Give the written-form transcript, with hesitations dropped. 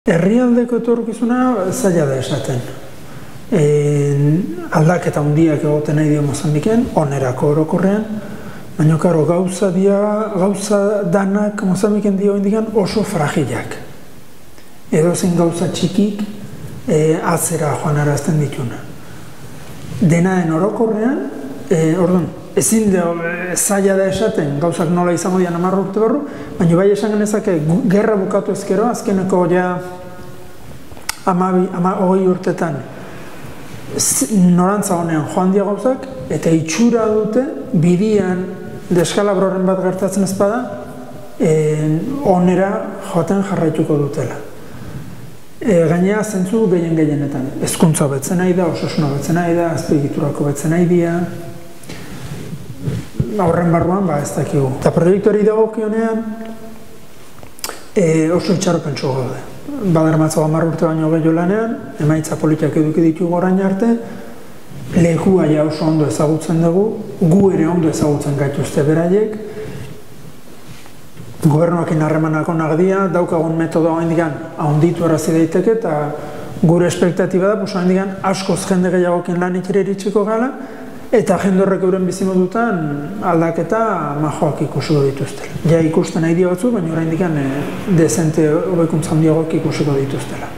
Herrialdeko etorkizuna zaila da esaten. Aldaketa handiak egoten nahi dio Mozambiken, onerako orokorrean, baina karo, gauza danak Mozambiken dio indikan oso fragilak. Edozein gauza txikik atzera joan arazten dituna. Denaen orokorrean, orduan, ezin zaila da esaten, gauzak nola izango dian 10 urte barru, baina bai esan genezake gerra bukatu ezkero, azkeneko ja 20 urtetan norantza honean joan dia gauzak, eta itxura dute bidian deskalabroren bat gertatzen ez bada, onera joaten jarraituko dutela. Gainera zentzu gehienetan, hezkuntza hobetzen nahi da, osasuna hobetzen nahi da, azpiegiturako hobetzen nahi dira, horren barruan, ez dakigu. Eta proiektuari dagokionean oso itxaropentsu gaude. Badarmatzago 10 urte baino gehiago lanean, emaitza politikak eduki ditugu orain arte, lekua ja oso ondo ezagutzen dugu, gu ere ondo ezagutzen gaituzte beraiek, gobernuakin harremanak onak dira, daukagun metodoa handikan handitu arazi daiteke, eta gure espektatiba da, handikan askoz jende gehiagokin lanik ere iritsiko gala, eta jende horrek euren bizimodutan aldaketa majoak ikusiko dituztela. Ja ikusten nahi dio batzu, baina oraindik dezente hobekuntza handiagoak ikusiko dituztela.